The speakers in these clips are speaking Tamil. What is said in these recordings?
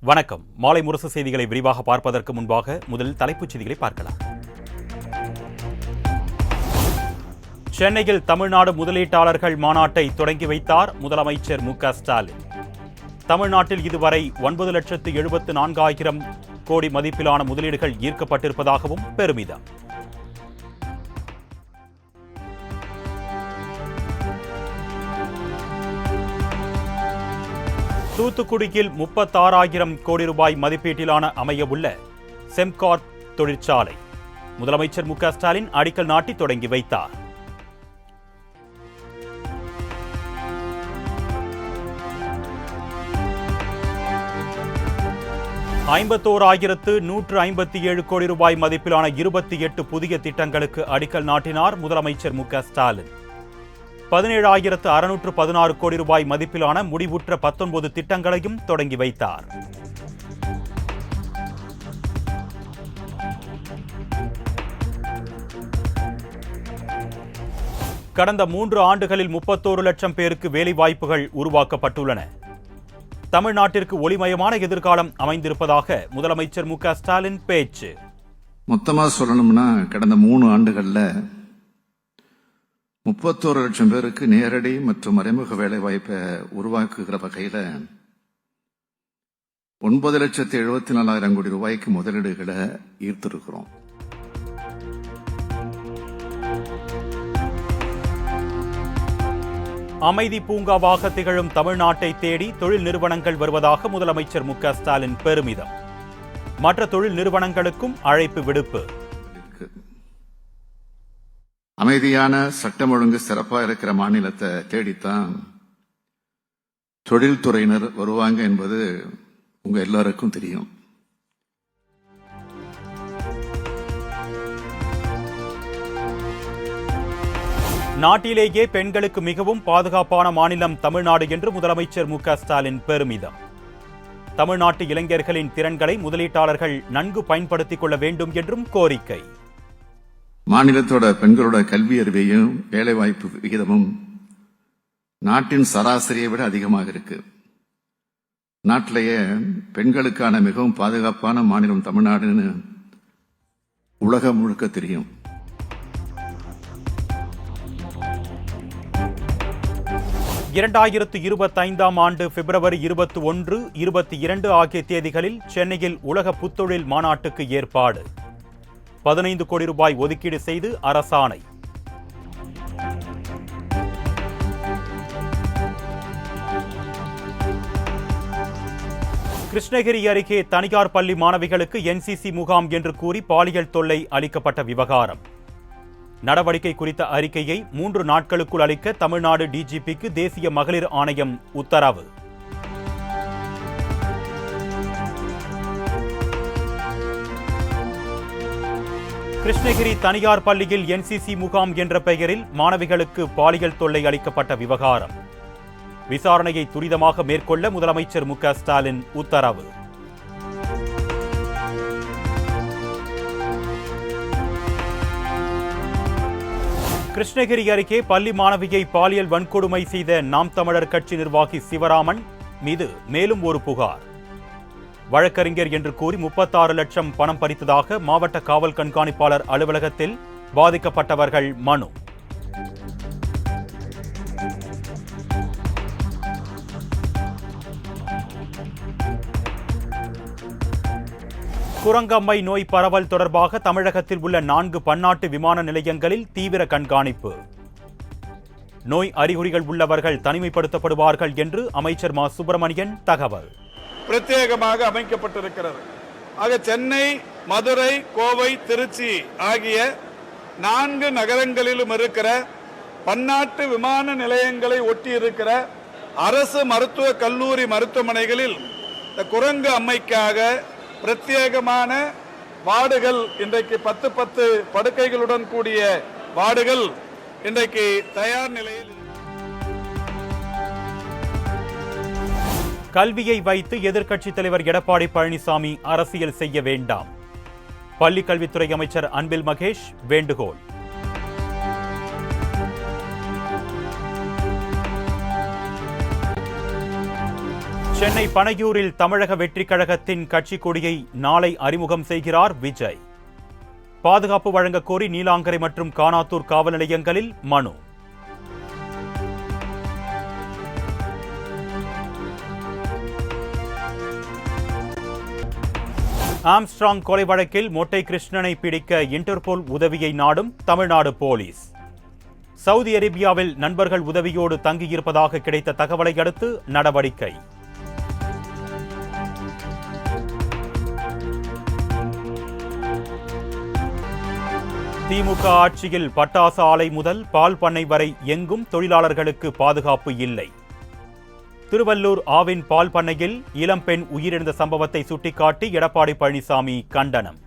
வணக்கம். மாலை முரசு செய்திகளை விரிவாக பார்ப்பதற்கு முன்பாக முதலில் தலைப்புச் செய்திகளை பார்க்கலாம். சென்னையில் தமிழ்நாடு முதலீட்டாளர்கள் மாநாட்டை தொடங்கி வைத்தார் முதலமைச்சர் மு.க.ஸ்டாலின். தமிழ்நாட்டில் இதுவரை 9,74,000 கோடி மதிப்பிலான முதலீடுகள் ஈர்க்கப்பட்டிருப்பதாகவும் பெருமிதம். தூத்துக்குடியில் 36,000 கோடி ரூபாய் மதிப்பீட்டிலான அமையவுள்ள செம்கார்ப் தொழிற்சாலை முதலமைச்சர் மு.க.ஸ்டாலின் அடிக்கல் நாட்டி தொடங்கி வைத்தார். $51,157 கோடி ரூபாய் மதிப்பிலான 28 புதிய திட்டங்களுக்கு அடிக்கல் நாட்டினார் முதலமைச்சர் மு.க.ஸ்டாலின். 17,616 கோடி ரூபாய் மதிப்பிலான முடிவுற்ற 19 திட்டங்களையும் தொடங்கி வைத்தார். கடந்த 3 ஆண்டுகளில் 31 லட்சம் பேருக்கு வேலைவாய்ப்புகள் உருவாக்கப்பட்டுள்ளன. தமிழ்நாட்டிற்கு ஒளிமயமான எதிர்காலம் அமைந்திருப்பதாக முதலமைச்சர் மு.க.ஸ்டாலின் பேச்சு. மொத்தமா சொல்லணும்னா கடந்த 3 ஆண்டுகள்ல 31 லட்சம் பேருக்கு நேரடி மற்றும் மறைமுக வேலை வாய்ப்பை உருவாக்குகிற வகையில 9,74,000 கோடி ரூபாய்க்கு முதலீடுகளை ஈர்த்திருக்கிறோம். அமைதி பூங்காவாக திகழும் தமிழ்நாட்டை தேடி தொழில் நிறுவனங்கள் வருவதாக முதலமைச்சர் மு.க.ஸ்டாலின் பெருமிதம். மற்ற தொழில் நிறுவனங்களுக்கும் அழைப்பு விடுப்பு. அமைதியான சட்டம் ஒழுங்கு சிறப்பா இருக்கிற மாநிலத்தை தேடித்தான் தொழில்துறையினர் வருவாங்க என்பது உங்க எல்லாருக்கும் தெரியும். நாட்டிலேயே பெண்களுக்கு மிகவும் பாதுகாப்பான மாநிலம் தமிழ்நாடு என்று முதலமைச்சர் மு.க.ஸ்டாலின் பெருமிதம். தமிழ்நாட்டு இளைஞர்களின் திறன்களை முதலீட்டாளர்கள் நன்கு பயன்படுத்திக் கொள்ள வேண்டும் என்றும் கோரிக்கை. மாநிலத்தோட பெண்களோட கல்வி அறிவையும் வேலைவாய்ப்பு விகிதமும் நாட்டின் சராசரியை விட அதிகமாக இருக்கு. நாட்டிலேயே பெண்களுக்கான மிகவும் பாதுகாப்பான மாநிலம் தமிழ்நாடுன்னு உலகம் முழுக்க தெரியும். ஆண்டு பிப்ரவரி 21, 22 ஆகிய தேதிகளில் சென்னையில் உலக புத்தொழில் மாநாட்டுக்கு ஏற்பாடு. 15 கோடி ரூபாய் ஒதுக்கீடு செய்து அரசாணை. கிருஷ்ணகிரி அருகே தனியார் பள்ளி மாணவிகளுக்கு NCC முகாம் என்று கூறி பாலியல் தொல்லை அளிக்கப்பட்ட விவகாரம். நடவடிக்கை குறித்த அறிக்கையை 3 நாட்களுக்குள் அளிக்க தமிழ்நாடு DGPக்கு தேசிய மகளிர் ஆணையம் உத்தரவு. கிருஷ்ணகிரி தனியார் பள்ளியில் NCC முகாம் என்ற பெயரில் மாணவிகளுக்கு பாலியல் தொல்லை அளிக்கப்பட்ட விவகாரம். விசாரணையை துரிதமாக மேற்கொள்ள முதலமைச்சர் மு.க.ஸ்டாலின் உத்தரவு. கிருஷ்ணகிரி அருகே பள்ளி மாணவியை பாலியல் வன்கொடுமை செய்த நாம் தமிழர் கட்சி நிர்வாகி சிவராமன் மீது மேலும் ஒரு புகார். வழக்கறிஞர் என்று கூறி 36 லட்சம் பணம் பறித்ததாக மாவட்ட காவல் கண்காணிப்பாளர் அலுவலகத்தில் பாதிக்கப்பட்டவர்கள் மனு. குரங்கம்மை நோய் பரவல் தொடர்பாக தமிழகத்தில் உள்ள 4 பன்னாட்டு விமான நிலையங்களில் தீவிர கண்காணிப்பு. நோய் அறிகுறிகள் உள்ளவர்கள் தனிமைப்படுத்தப்படுவார்கள் என்று அமைச்சர் மா. சுப்பிரமணியன் தகவல். பிரத்யேகமாக அமைக்கப்பட்டிருக்கிறது. ஆக சென்னை, மதுரை, கோவை, திருச்சி ஆகிய 4 நகரங்களிலும் இருக்கிற பன்னாட்டு விமான நிலையங்களை ஒட்டி இருக்கிற அரசு மருத்துவ கல்லூரி மருத்துவமனைகளில் இந்த குரங்கு அம்மைக்காக பிரத்யேகமான வார்டுகள் இன்றைக்கு 10 படுக்கைகளுடன் கூடிய வார்டுகள் இன்றைக்கு தயார் நிலையில். கல்வியை வைத்து எதிர்க்கட்சித் தலைவர் எடப்பாடி பழனிசாமி அரசியல் செய்ய வேண்டாம். பள்ளிக் கல்வித்துறை அமைச்சர் அன்பில் மகேஷ் வேண்டுகோள். சென்னை பனையூரில் தமிழக வெற்றிக் கழகத்தின் கட்சி கொடியை நாளை அறிமுகம் செய்கிறார் விஜய். பாதுகாப்பு வழங்கக் கோரி நீலாங்கரை மற்றும் கானாத்தூர் காவல் நிலையங்களில் மனு. ஆம்ஸ்ட்ராங் கொலை வழக்கில் மொட்டை கிருஷ்ணனை பிடிக்க இன்டர்போல் உதவியை நாடும் தமிழ்நாடு போலீஸ். சவுதி அரேபியாவில் நண்பர்கள் உதவியோடு தங்கியிருப்பதாக கிடைத்த தகவலை அடுத்து நடவடிக்கை. திமுக ஆட்சியில் பட்டாசு ஆலை முதல் பால் பண்ணை வரை எங்கும் தொழிலாளர்களுக்கு பாதுகாப்பு இல்லை. திருவள்ளூர் ஆவின் பால் பண்ணையில் இளம்பெண் உயிரிழந்த சம்பவத்தை சுட்டிக்காட்டி எடப்பாடி பழனிசாமி கண்டனம்.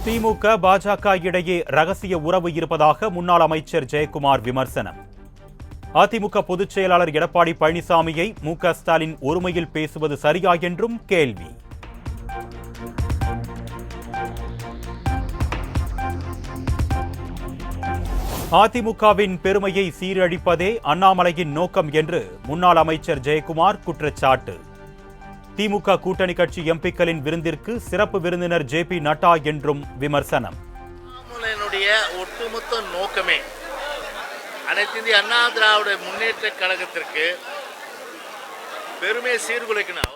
திமுக பாஜக இடையே ரகசிய உறவு இருப்பதாக முன்னாள் அமைச்சர் ஜெயக்குமார் விமர்சனம். அதிமுக பொதுச் செயலாளர் எடப்பாடி பழனிசாமியை மு.க. ஸ்டாலின் ஒருமையில் பேசுவது சரியா என்றும் கேள்வி. அதிமுகவின் பெருமையை சீரழிப்பதே அண்ணாமலையின் நோக்கம் என்று முன்னாள் அமைச்சர் ஜெயக்குமார் குற்றச்சாட்டு. திமுக கூட்டணி கட்சி எம்பிக்களின் விருந்திற்கு சிறப்பு விருந்தினர் ஜே.பி. நட்டா என்றும் விமர்சனம். அண்ணாமலையினுடைய ஒட்டுமொத்த நோக்கமே அனைத்து இந்திய அண்ணா திராவிட முன்னேற்ற கழகத்திற்கு பெருமையை சீர்குலைக்கணும்.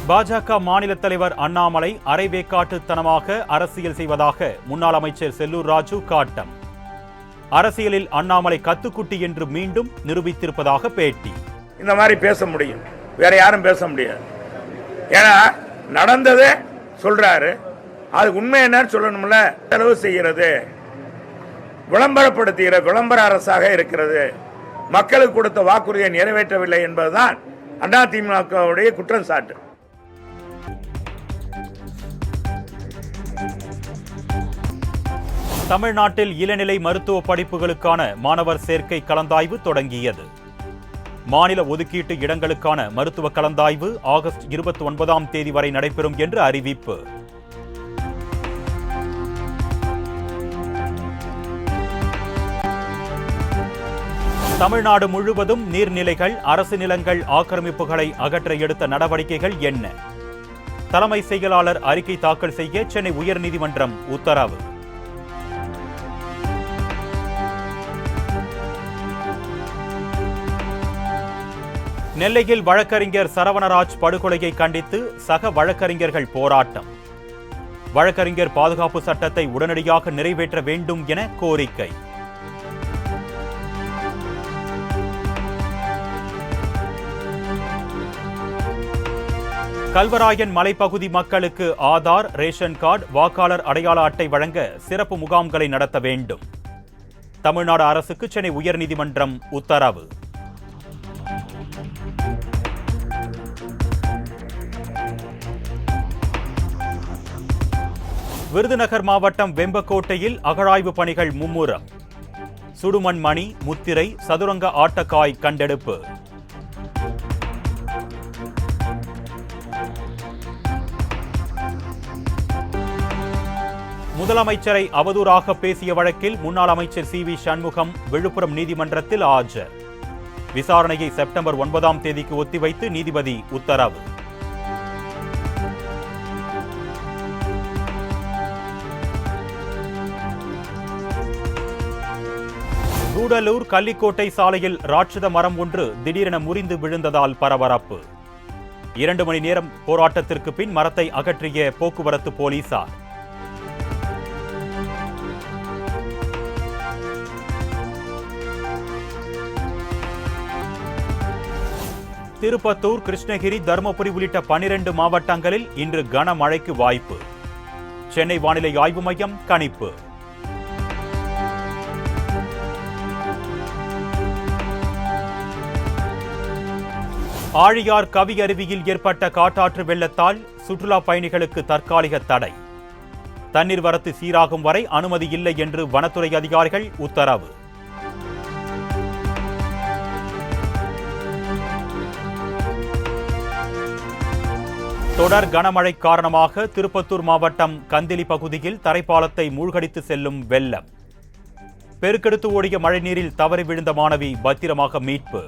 பாஜக மாநில தலைவர் அண்ணாமலை அரைவேக்காட்டுத்தனமாக அரசியல் செய்வதாக முன்னாள் அமைச்சர் செல்லூர் ராஜு காட்டம். அரசியலில் அண்ணாமலை கத்துக்குட்டி என்று மீண்டும் நிரூபித்திருப்பதாக பேட்டி. இந்த மாதிரி பேச முடியும், வேற யாரும் பேச முடியாது. ஏன்னா நடந்ததே சொல்றாரு, அது உண்மை என்னன்னு சொல்லணும்ல. செலவு செய்கிறது, விளம்பரப்படுத்துகிற விளம்பர அரசாக இருக்கிறது, மக்களுக்கு கொடுத்த வாக்குறுதியை நிறைவேற்றவில்லை என்பதுதான் அதிமுகவுடைய குற்றம் சாட்டு. தமிழ்நாட்டில் இளநிலை மருத்துவ படிப்புகளுக்கான மாணவர் சேர்க்கை கலந்தாய்வு தொடங்கியது. மாநில ஒதுக்கீட்டு இடங்களுக்கான மருத்துவ கலந்தாய்வு ஆகஸ்ட் 29ஆம் தேதி வரை நடைபெறும் என்று அறிவிப்பு. தமிழ்நாடு முழுவதும் நீர்நிலைகள், அரசு நிலங்கள் ஆக்கிரமிப்புகளை அகற்ற எடுத்த நடவடிக்கைகள் என்ன? தலைமை செயலாளர் அறிக்கை தாக்கல் செய்ய சென்னை உயர்நீதிமன்றம் உத்தரவு. நெல்லையில் வழக்கறிஞர் சரவணராஜ் படுகொலையை கண்டித்து சக வழக்கறிஞர்கள் போராட்டம். வழக்கறிஞர் பாதுகாப்பு சட்டத்தை உடனடியாக நிறைவேற்ற வேண்டும் என கோரிக்கை. கல்வராயன் மலைப்பகுதி மக்களுக்கு ஆதார், ரேஷன் கார்டு, வாக்காளர் அடையாள அட்டை வழங்க சிறப்பு முகாம்களை நடத்த வேண்டும். தமிழ்நாடு அரசுக்கு சென்னை உயர்நீதிமன்றம் உத்தரவு. விருதுநகர் மாவட்டம் வெம்பக்கோட்டையில் அகழாய்வு பணிகள் மும்முரம். சுடுமண் மணி, முத்திரை, சதுரங்க ஆட்டக்காய் கண்டெடுப்பு. முதலமைச்சரை அவதூறாக பேசிய வழக்கில் முன்னாள் அமைச்சர் சி.வி. சண்முகம் விழுப்புரம் நீதிமன்றத்தில் ஆஜர். விசாரணையை செப்டம்பர் 9ஆம் தேதிக்கு ஒத்திவைத்து நீதிபதி உத்தரவு. கூடலூர் கள்ளிக்கோட்டை சாலையில் ராட்சத மரம் ஒன்று திடீரென முறிந்து விழுந்ததால் பரபரப்பு. 2 மணி நேரம் போராட்டத்திற்கு பின் மரத்தை அகற்றிய போக்குவரத்து போலீசார். திருப்பத்தூர், கிருஷ்ணகிரி, தருமபுரி உள்ளிட்ட 12 மாவட்டங்களில் இன்று கனமழைக்கு வாய்ப்பு. சென்னை வானிலை ஆய்வு மையம் கணிப்பு. ஆழியார் கவி அருவியில் ஏற்பட்ட காட்டாற்று வெள்ளத்தால் சுற்றுலா பயணிகளுக்கு தற்காலிக தடை. தண்ணீர் வரத்து சீராகும் வரை அனுமதி இல்லை என்று வனத்துறை அதிகாரிகள் உத்தரவு. தொடர் கனமழை காரணமாக திருப்பத்தூர் மாவட்டம் கந்திலி பகுதியில் தரைப்பாலத்தை மூழ்கடித்து செல்லும் வெள்ளம். பெருக்கெடுத்து ஓடிய மழைநீரில் தவறி விழுந்த மாணவி பத்திரமாக மீட்பு.